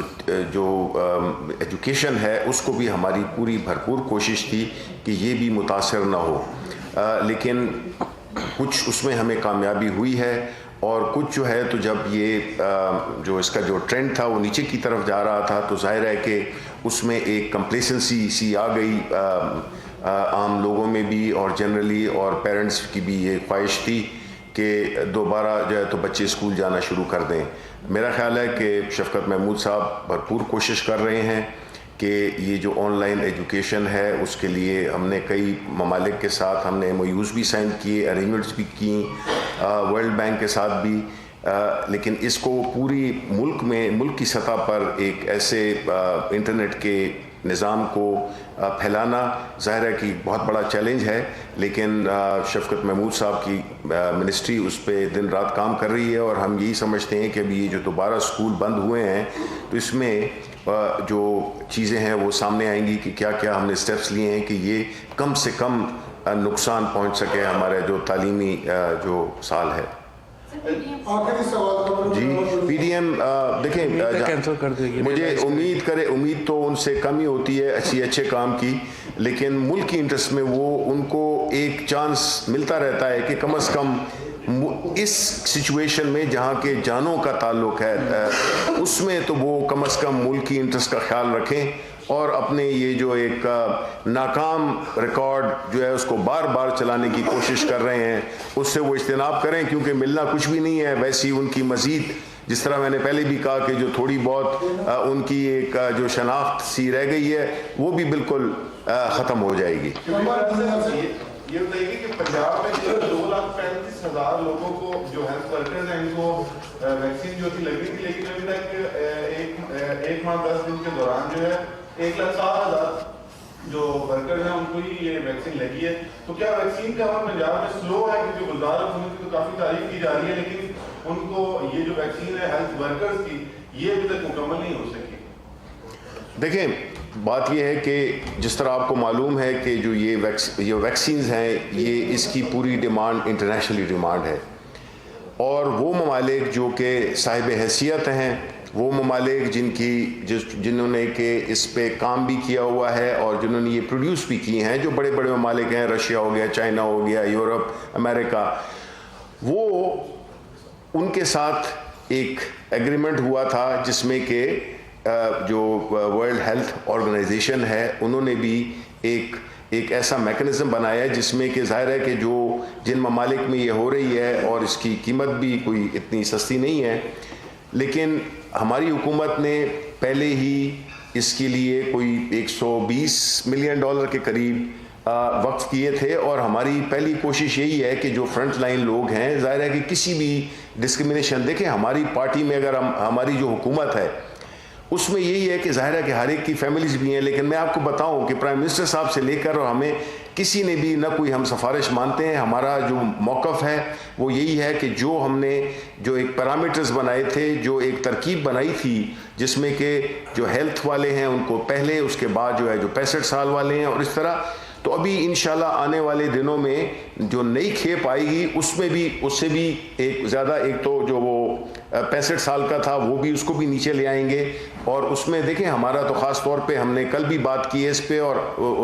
ایجوکیشن ہے اس کو بھی ہماری پوری بھرپور کوشش تھی کہ یہ بھی متاثر نہ ہو. لیکن کچھ اس میں ہمیں کامیابی ہوئی ہے اور کچھ جو ہے تو جب یہ جو اس کا جو ٹرینڈ تھا وہ نیچے کی طرف جا رہا تھا تو ظاہر ہے کہ اس میں ایک کمپلیسنسی سی آ گئی عام لوگوں میں بھی, اور جنرلی اور پیرنٹس کی بھی یہ خواہش تھی کہ دوبارہ جو ہے تو بچے اسکول جانا شروع کر دیں. میرا خیال ہے کہ شفقت محمود صاحب بھرپور کوشش کر رہے ہیں کہ یہ جو آن لائن ایجوکیشن ہے اس کے لیے ہم نے کئی ممالک کے ساتھ ہم نے MOUs بھی سائن کیے, ارینجمنٹس بھی کی, ورلڈ بینک کے ساتھ بھی, لیکن اس کو پوری ملک کی سطح پر ایک ایسے انٹرنیٹ کے نظام کو پھیلانا ظاہر ہے کہ بہت بڑا چیلنج ہے، لیکن شفقت محمود صاحب کی منسٹری اس پہ دن رات کام کر رہی ہے، اور ہم یہی سمجھتے ہیں کہ ابھی یہ جو دوبارہ اسکول بند ہوئے ہیں تو اس میں جو چیزیں ہیں وہ سامنے آئیں گی کہ کیا کیا ہم نے اسٹیپس لیے ہیں کہ یہ کم سے کم نقصان پہنچ سکے ہمارے جو تعلیمی جو سال ہے۔ آخری سوال جی پی ڈی ایم دیکھیں کینسل کر دے گی، مجھے امید تو ان سے کم ہی ہوتی ہے اچھے کام کی، لیکن ملک کی انٹرسٹ میں وہ ان کو ایک چانس ملتا رہتا ہے کہ کم از کم اس سچویشن میں جہاں کے جانوں کا تعلق ہے اس میں تو وہ کم از کم ملک کی انٹرسٹ کا خیال رکھیں، اور اپنے یہ جو ایک ناکام ریکارڈ جو ہے اس کو بار بار چلانے کی کوشش کر رہے ہیں اس سے وہ اجتناب کریں، کیونکہ ملنا کچھ بھی نہیں ہے۔ ویسی ان کی مزید، جس طرح میں نے پہلے بھی کہا کہ جو تھوڑی بہت ان کی ایک جو شناخت سی رہ گئی ہے وہ بھی بالکل ختم ہو جائے گی۔ یہ بتائیے کہ پنجاب میں 2,35,000 لوگوں کو جو ہیلتھ ورکرز ہیں ان کو ویکسین جو تھی لگی تھی، لیکن ابھی تک 1 ماہ 10 دن کے دوران جو ہے 1,60,000 جو ورکرز ہیں ان کو ہی یہ ویکسین لگی ہے۔ تو کیا ویکسین کا عمل پنجاب میں سلو ہے؟ کیونکہ گلزار حکومت کی تو کافی تعریف کی جا رہی ہے، لیکن ان کو یہ جو ویکسین ہے ہیلتھ ورکرز کی یہ ابھی تک مکمل نہیں ہو سکی۔ دیکھیں بات یہ ہے کہ جس طرح آپ کو معلوم ہے کہ جو یہ ویکسینز ہیں یہ اس کی پوری ڈیمانڈ انٹرنیشنلی ڈیمانڈ ہے، اور وہ ممالک جو کہ صاحب حیثیت ہیں، وہ ممالک جنہوں نے کہ اس پہ کام بھی کیا ہوا ہے اور جنہوں نے یہ پروڈیوس بھی کی ہیں، جو بڑے بڑے ممالک ہیں، رشیا ہو گیا، چائنا ہو گیا، یورپ، امریکہ، وہ ان کے ساتھ ایک ایگریمنٹ ہوا تھا جس میں کہ جو ورلڈ ہیلتھ آرگنائزیشن ہے انہوں نے بھی ایک ایسا میکنزم بنایا ہے جس میں کہ ظاہر ہے کہ جن ممالک میں یہ ہو رہی ہے اور اس کی قیمت بھی کوئی اتنی سستی نہیں ہے، لیکن ہماری حکومت نے پہلے ہی اس کے لیے کوئی $120 ملین کے قریب وقف کیے تھے، اور ہماری پہلی کوشش یہی ہے کہ جو فرنٹ لائن لوگ ہیں، ظاہر ہے کہ کسی بھی ڈسکرمنیشن، دیکھیں ہماری پارٹی میں اگر ہماری جو حکومت ہے اس میں یہی ہے کہ ظاہر ہے کہ ہر ایک کی فیملیز بھی ہیں، لیکن میں آپ کو بتاؤں کہ پرائم منسٹر صاحب سے لے کر اور ہمیں کسی نے بھی نہ کوئی ہم سفارش مانتے ہیں۔ ہمارا جو موقف ہے وہ یہی ہے کہ جو ہم نے جو ایک پیرامیٹرز بنائے تھے، جو ایک ترکیب بنائی تھی جس میں کہ جو ہیلتھ والے ہیں ان کو پہلے، اس کے بعد جو ہے جو 65 سال والے ہیں، اور اس طرح تو ابھی انشاءاللہ آنے والے دنوں میں جو نئی کھیپ آئے گی اس سے بھی ایک زیادہ، ایک تو جو وہ 65 سال کا تھا وہ بھی اس کو بھی نیچے لے آئیں گے، اور اس میں دیکھیں ہمارا تو خاص طور پہ ہم نے کل بھی بات کی ہے اس پہ، اور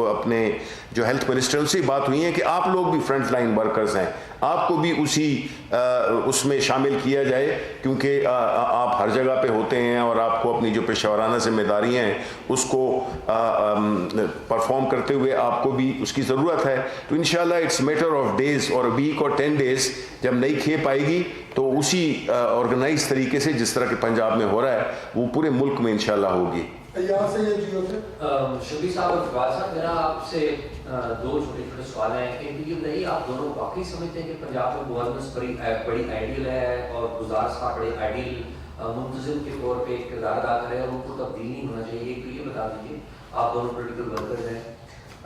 اپنے جو ہیلتھ منسٹر سے بات ہوئی ہے کہ آپ لوگ بھی فرنٹ لائن ورکرز ہیں، آپ کو بھی اس میں شامل کیا جائے، کیونکہ آپ ہر جگہ پہ ہوتے ہیں اور آپ کو اپنی جو پیشہ ورانہ ذمہ داریاں ہیں اس کو پرفارم کرتے ہوئے آپ کو بھی اس کی ضرورت ہے۔ تو انشاءاللہ اٹس میٹر آف ڈیز اور ویک اور 10 days جب نئی کھیپ آئے گی تو اسی آرگنائز طریقے سے جس طرح کہ پنجاب میں ہو رہا ہے وہ پورے ملک میں انشاءاللہ ہوگی۔ شبیر صاحب اور فواد صاحب، میرا آپ سے 2 چھوٹے سوال ہیں کہ یہ بتائیے آپ دونوں واقعی سمجھتے ہیں کہ پنجاب میں گورننس بڑی آئیڈیل ہے اور گلزار صاحب بڑے آئیڈیل منتظم کے طور پہ کردار ادا کرے اور ان کو تبدیل نہیں ہونا چاہیے؟ تو یہ بتا دیجیے، آپ دونوں پولیٹیکل ورکرز ہیں۔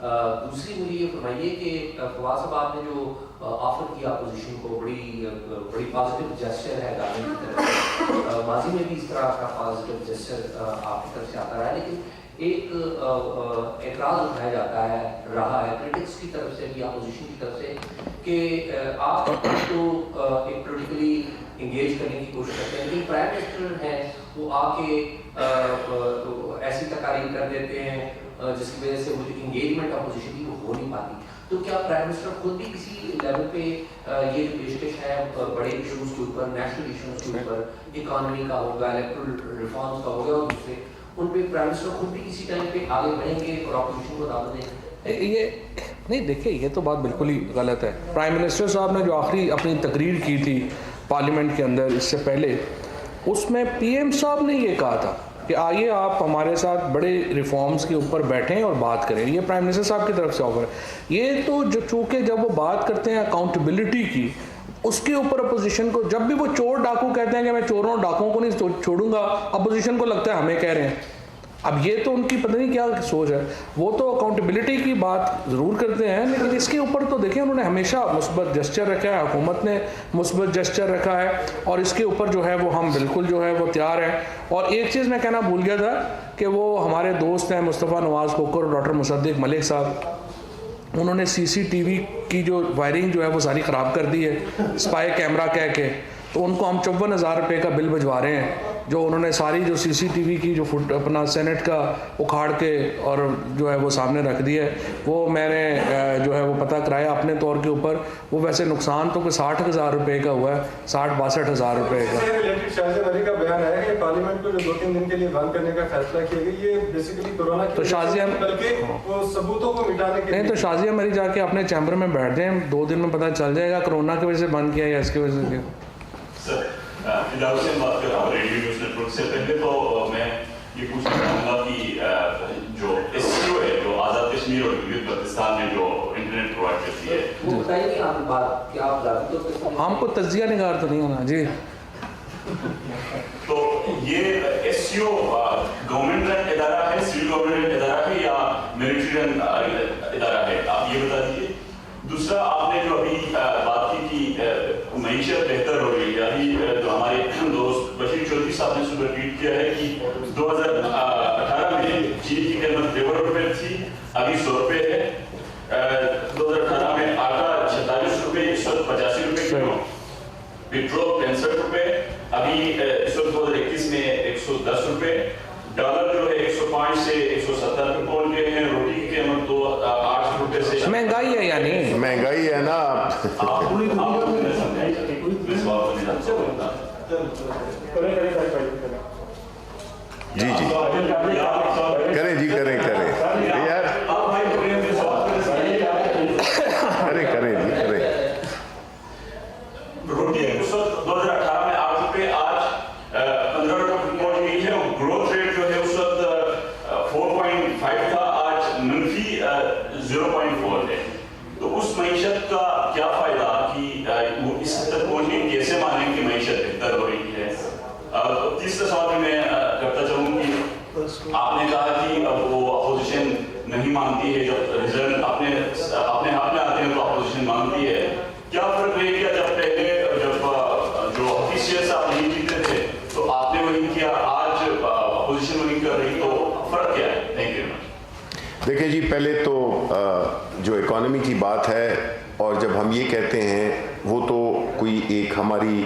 دوسری مجھے یہ فرمائیے کہ فواد صاحب آپ نے جو آفر کیا اپوزیشن کو، بڑی پازیٹیو جیسچر ہے گورنمنٹ کی طرف سے، ماضی میں بھی اس طرح کا پازیٹیو جیسچر آپ کی طرف سے آتا رہا ہے، لیکن ایک اعتراض اٹھایا جاتا ہے رہا ہے کرٹکس کی طرف سے بھی، اپوزیشن کی طرف سے، کہ آپ تو ایک پولیٹیکلی انگیج کرنے کی کوشش کرتے ہیں، لیکن پرائم منسٹر ہیں وہ آ کے ایسی تقاریر کر دیتے ہیں جس کی وجہ سے وہ جو انگیجمنٹ اپوزیشن کی وہ ہو نہیں پاتی۔ تو کیا پرائم منسٹر خود بھی کسی لیول پہ یہ جو پیشکش ہے بڑے ایشوز کے اوپر، نیشنل ایشوز کے اوپر، اکانومی کا ہوگا، الیکٹرل ریفارمز کا ہوگا، اور دوسرے ان پہ پرائم منسٹر خود بھی کسی ٹائم پہ آگے بڑھیں گے اور اپوزیشن کو دعوت دیں گے؟ یہ نہیں، دیکھیں یہ تو بات بالکل ہی غلط ہے۔ پرائم منسٹر صاحب نے جو آخری اپنی تقریر کی تھی پارلیمنٹ کے اندر اس سے پہلے، اس میں پی ایم صاحب نے یہ کہا تھا کہ آئیے آپ ہمارے ساتھ بڑے ریفارمز کے اوپر بیٹھیں اور بات کریں۔ یہ پرائم منسٹر صاحب کی طرف سے آفر ہے۔ یہ تو جو چونکہ جب وہ بات کرتے ہیں اکاؤنٹیبلٹی کی، اس کے اوپر اپوزیشن کو, جب بھی وہ چور ڈاکو کہتے ہیں کہ میں چوروں ڈاکوؤں کو نہیں چھوڑوں گا, اپوزیشن کو لگتا ہے ہمیں کہہ رہے ہیں. اب یہ تو ان کی پتہ نہیں کیا سوچ ہے. وہ تو اکاؤنٹیبلٹی کی بات ضرور کرتے ہیں, لیکن اس کے اوپر تو دیکھیں انہوں نے ہمیشہ مثبت جسچر رکھا ہے, حکومت نے مثبت جسچر رکھا ہے, اور اس کے اوپر جو ہے وہ ہم بالکل جو ہے وہ تیار ہیں. اور ایک چیز میں کہنا بھول گیا تھا کہ وہ ہمارے دوست ہیں مصطفیٰ نواز کھوکھر اور ڈاکٹر مصدق ملک صاحب, انہوں نے سی سی ٹی وی کی جو وائرنگ جو ہے وہ ساری خراب کر دی ہے اسپائی کیمرہ کہہ کے, تو ان کو ہم 54,000 روپے کا بل بھجوا رہے ہیں, جو انہوں نے ساری جو سی سی ٹی وی کی جو اپنا سینٹ کا اکھاڑ کے اور جو ہے وہ سامنے رکھ دی ہے. وہ میں نے جو ہے وہ پتہ کرایا اپنے طور کے اوپر, وہ ویسے نقصان تو کہ 60,000 روپے کا ہوا ہے, 60-62,000 روپے کا. شاہزیہ مری کا بیان ہے کہ پارلیمنٹ کو جو 2-3 دن کے لیے بند کرنے کا فیصلہ کیا گیا, یہ بیسیکلی کورونا کی تو شاہزیہ بلکہ وہ ثبوتوں کو مٹانے کے نہیں, تو شاہزیہ مری جا کے اپنے چیمبر میں بیٹھ دیں, 2 دن میں پتہ چل جائے گا کورونا کی وجہ سے بند کیا یا اس کی وجہ سے کیا. سر اداروں سے بات کر رہا ہوں ریڈیو نیوز نیٹ ورک سے. پہلے تو میں یہ پوچھنا چاہوں گا کہ جو ایس سی او ہے جو آزاد کشمیر اور گلگت بلتستان میں جو انٹرنیٹ پرووائڈ کرتی ہے, وہ بتائیے کہ آپ بات کیا آپ ذاتی طور پہ ہم کو تجزیہ نگار تو نہیں ہونا جی. تو یہ ایس سی او گورنمنٹ رن ادارہ ہے, سول گورنمنٹ رن ادارہ ہے یا ملٹری رن ادارہ ہے, آپ یہ بتا دیجیے. دوسرا, آپ نے جو ابھی بات کی کہ معیشت بہتر ہو رہی ہے, ابھی جو ہمارے دوست بشیر چودھری صاحب نے صبح ٹویٹ کیا ہے کہ 2018 میں چین کی قیمت 53 روپے تھی, ابھی 100 روپے ہے. 2018 میں آٹا 46 روپے, اس وقت 85 روپے کلو. پیٹرول 65 روپے, ابھی اس وقت 2021 میں 110 روپے. ڈالر جو ہے 105 سے 170 پہ پہنچ گئے ہیں. روٹی کی قیمت تو 8 روپے سے مہنگائی ہے, یعنی مہنگائی ہے نا. جی جی کریں جی کریں یار کریں جی کریں. روٹی اس وقت 2018 میں 8 روپے, آج 15 روپے پہنچ گئی ہے. گروتھ ریٹ جو ہے اس وقت 4.5 تھا, آج منفی 0.4 ہے. تو اس معیشت کا کیا فائدہ کہ وہ اس حد تک پہنچ گئی, کیسے مانیں کہ معیشت بہتر ہو رہی ہے. تیسرا سوال میں کرتا چاہوں کہ آپ نے کہا کہ وہ اپوزیشن نہیں مانتی ہے, جب رزلٹ اپنے ہاتھ میں آتے ہیں تو اپوزیشن مانتی ہے. کیا فرق رہے گا جب پہلے جب جو آفیشیلس آپ نہیں جیتے تھے تو آپ نے وہی کیا, آج اپوزیشن وہی کر رہی, تو فرق کیا ہے؟ Thank you. دیکھیں جی, پہلے تو جو اکانومی کی بات ہے, اور جب ہم یہ کہتے ہیں وہ تو کوئی ایک ہماری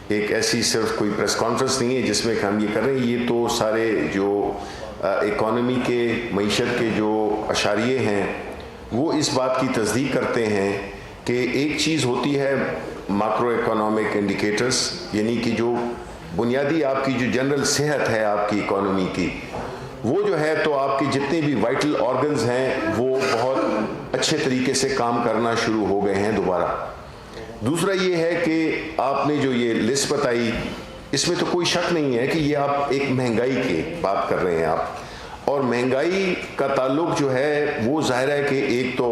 ایک ایسی صرف کوئی پریس کانفرنس نہیں ہے جس میں کہ ہم یہ کر رہے ہیں. یہ تو سارے جو اکانومی کے معیشت کے جو اشاریے ہیں وہ اس بات کی تصدیق کرتے ہیں کہ ایک چیز ہوتی ہے ماکرو اکنامک انڈیکیٹرز, یعنی کہ جو بنیادی آپ کی جو جنرل صحت ہے آپ کی اکانومی کی, وہ جو ہے تو آپ کے جتنے بھی وائٹل آرگنز ہیں وہ بہت اچھے طریقے سے کام کرنا شروع ہو گئے ہیں دوبارہ. دوسرا یہ ہے کہ آپ نے جو یہ لسٹ بتائی, اس میں تو کوئی شک نہیں ہے کہ یہ آپ ایک مہنگائی کی بات کر رہے ہیں آپ, اور مہنگائی کا تعلق جو ہے وہ ظاہر ہے کہ ایک تو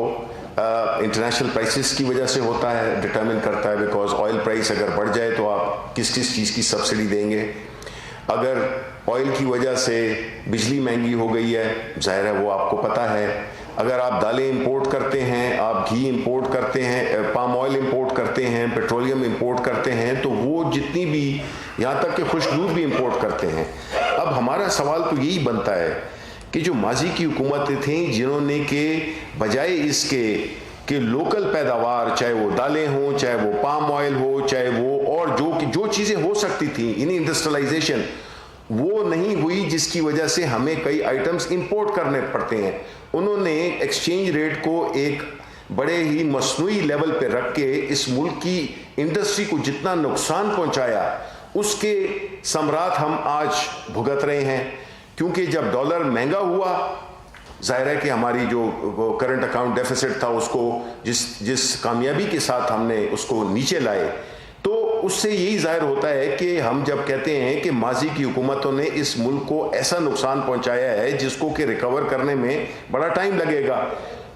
انٹرنیشنل پرائسز کی وجہ سے ہوتا ہے, ڈٹرمن کرتا ہے, بیکاز آئل پرائس اگر بڑھ جائے تو آپ کس کس چیز کی سبسڈی دیں گے. اگر آئل کی وجہ سے بجلی مہنگی ہو گئی ہے, ظاہر ہے وہ آپ کو پتہ ہے. اگر آپ دالیں امپورٹ کرتے ہیں, آپ گھی امپورٹ کرتے ہیں, پام آئل امپورٹ کرتے ہیں, پیٹرولیم امپورٹ کرتے ہیں, تو وہ جتنی بھی یہاں تک کہ خشک دودھ بھی امپورٹ کرتے ہیں. اب ہمارا سوال تو یہی بنتا ہے کہ جو ماضی کی حکومتیں تھیں جنہوں نے کہ بجائے اس کے کہ لوکل پیداوار, چاہے وہ دالیں ہوں, چاہے وہ پام آئل ہو, چاہے وہ اور جو چیزیں ہو سکتی تھیں, یعنی انڈسٹریلائزیشن وہ نہیں ہوئی, جس کی وجہ سے ہمیں کئی آئٹمز امپورٹ کرنے پڑتے ہیں. انہوں نے ایکسچینج ریٹ کو ایک بڑے ہی مصنوعی لیول پہ رکھ کے اس ملک کی انڈسٹری کو جتنا نقصان پہنچایا, اس کے ثمرات ہم آج بھگت رہے ہیں. کیونکہ جب ڈالر مہنگا ہوا, ظاہر ہے کہ ہماری جو کرنٹ اکاؤنٹ ڈیفیسٹ تھا اس کو جس کامیابی کے ساتھ ہم نے اس کو نیچے لائے, تو اس سے یہی ظاہر ہوتا ہے کہ ہم جب کہتے ہیں کہ ماضی کی حکومتوں نے اس ملک کو ایسا نقصان پہنچایا ہے جس کو کہ ریکور کرنے میں بڑا ٹائم لگے گا,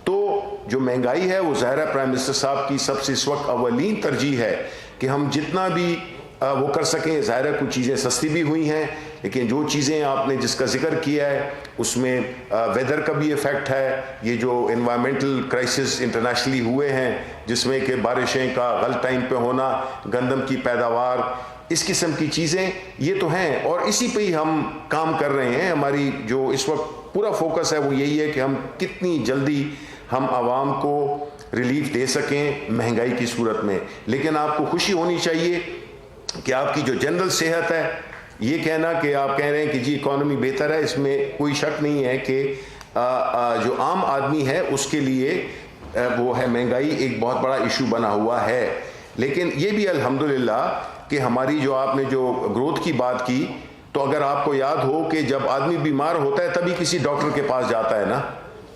تو جو مہنگائی ہے وہ ظاہر ہے پرائم منسٹر صاحب کی سب سے اس وقت اولین ترجیح ہے کہ ہم جتنا بھی وہ کر سکیں. ظاہر ہے کچھ چیزیں سستی بھی ہوئی ہیں, لیکن جو چیزیں آپ نے جس کا ذکر کیا ہے اس میں ویدر کا بھی ایفیکٹ ہے. یہ جو انوائرمنٹل کرائسس انٹرنیشنلی ہوئے ہیں جس میں کہ بارشیں کا غلط ٹائم پہ ہونا, گندم کی پیداوار, اس قسم کی چیزیں یہ تو ہیں, اور اسی پہ ہی ہم کام کر رہے ہیں. ہماری جو اس وقت پورا فوکس ہے وہ یہی ہے کہ ہم کتنی جلدی ہم عوام کو ریلیف دے سکیں مہنگائی کی صورت میں. لیکن آپ کو خوشی ہونی چاہیے کہ آپ کی جو جنرل صحت ہے, یہ کہنا کہ آپ کہہ رہے ہیں کہ جی اکانومی بہتر ہے, اس میں کوئی شک نہیں ہے کہ جو عام آدمی ہے اس کے لیے وہ ہے مہنگائی ایک بہت بڑا ایشو بنا ہوا ہے. لیکن یہ بھی الحمدللہ کہ ہماری جو آپ نے جو گروتھ کی بات کی, تو اگر آپ کو یاد ہو کہ جب آدمی بیمار ہوتا ہے تبھی کسی ڈاکٹر کے پاس جاتا ہے نا,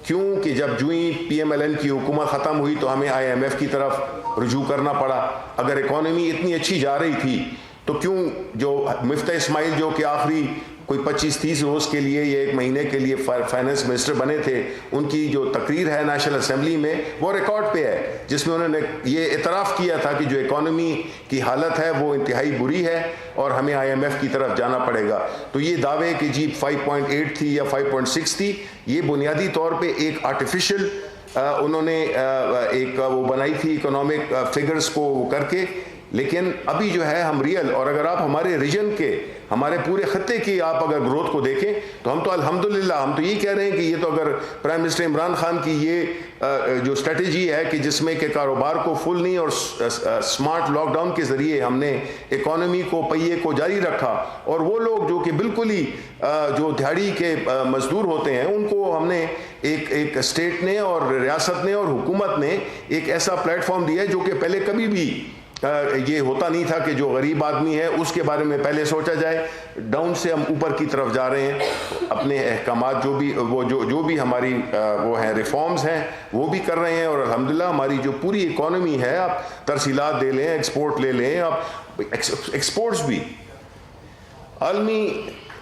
کیوں کہ جب جو ہی پی ایم ایل این کی حکومت ختم ہوئی تو ہمیں آئی ایم ایف کی طرف رجوع کرنا پڑا. اگر اکانومی اتنی اچھی جا رہی تھی تو کیوں جو مفتح اسماعیل جو کہ آخری کوئی 25-30 روز کے لیے یا ایک مہینے کے لیے فائنانس منسٹر بنے تھے, ان کی جو تقریر ہے نیشنل اسمبلی میں وہ ریکارڈ پہ ہے, جس میں انہوں نے یہ اعتراف کیا تھا کہ جو اکانومی کی حالت ہے وہ انتہائی بری ہے اور ہمیں آئی ایم ایف کی طرف جانا پڑے گا. تو یہ دعوے کہ جی 5.8 تھی یا 5.6 تھی, یہ بنیادی طور پہ ایک آرٹیفیشل انہوں نے ایک وہ بنائی تھی اکنامک فگرز کو کر کے. لیکن ابھی جو ہے ہم ریئل, اور اگر آپ ہمارے ریجن کے, ہمارے پورے خطے کی آپ اگر گروتھ کو دیکھیں تو ہم تو الحمدللہ ہم تو یہ کہہ رہے ہیں کہ یہ تو اگر پرائم منسٹر عمران خان کی یہ جو اسٹریٹجی ہے کہ جس میں کہ کاروبار کو فل نہیں اور سمارٹ لاک ڈاؤن کے ذریعے ہم نے اکانومی کو پہیے کو جاری رکھا, اور وہ لوگ جو کہ بالکل ہی جو دیہڑی کے مزدور ہوتے ہیں ان کو ہم نے ایک اسٹیٹ نے اور ریاست نے اور حکومت نے ایک ایسا پلیٹ فارم دیا ہے جو کہ پہلے کبھی بھی یہ ہوتا نہیں تھا کہ جو غریب آدمی ہے اس کے بارے میں پہلے سوچا جائے. ڈاؤن سے ہم اوپر کی طرف جا رہے ہیں. اپنے احکامات جو بھی وہ جو بھی ہماری وہ ہیں ریفارمز ہیں وہ بھی کر رہے ہیں, اور الحمدللہ ہماری جو پوری اکانومی ہے, آپ ترسیلات دے لیں, ایکسپورٹ لے لیں, آپ ایکسپورٹس بھی عالمی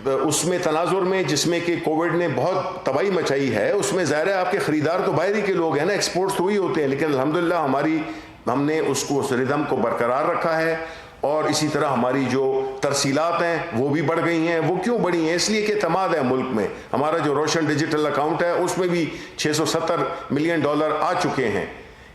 اس میں تناظر میں جس میں کہ کووڈ نے بہت تباہی مچائی ہے, اس میں ظاہر ہے آپ کے خریدار تو باہر ہی کے لوگ ہیں نا, ایکسپورٹس تو وہی ہوتے ہیں. لیکن الحمدللہ ہم نے اس کو اس ردم کو برقرار رکھا ہے, اور اسی طرح ہماری جو ترسیلات ہیں وہ بھی بڑھ گئی ہیں. وہ کیوں بڑھی ہیں؟ اس لیے کہ اعتماد ہے ملک میں. ہمارا جو روشن ڈیجیٹل اکاؤنٹ ہے اس میں بھی $670 ملین آ چکے ہیں.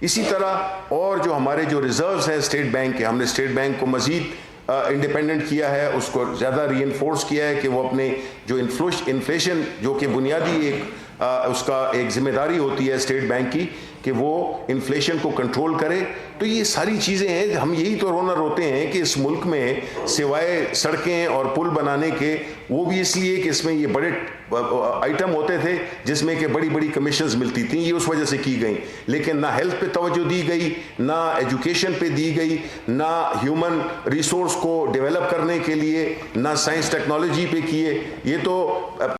اسی طرح اور جو ہمارے جو ریزروز ہیں اسٹیٹ بینک کے, ہم نے اسٹیٹ بینک کو مزید انڈیپینڈنٹ کیا ہے, اس کو زیادہ ری انفورس کیا ہے کہ وہ اپنے جو انفلیشن جو کہ بنیادی ایک اس کا ایک ذمہ داری ہوتی ہے اسٹیٹ بینک کی کہ وہ انفلیشن کو کنٹرول کرے. تو یہ ساری چیزیں ہیں, ہم یہی تو رونر ہوتے ہیں کہ اس ملک میں سوائے سڑکیں اور پل بنانے کے, وہ بھی اس لیے کہ اس میں یہ بڑے آئٹم ہوتے تھے جس میں کہ بڑی بڑی کمیشنز ملتی تھیں, یہ اس وجہ سے کی گئیں. لیکن نہ ہیلتھ پہ توجہ دی گئی, نہ ایجوکیشن پہ دی گئی, نہ ہیومن ریسورس کو ڈیولپ کرنے کے لیے, نہ سائنس ٹیکنالوجی پہ کیے. یہ تو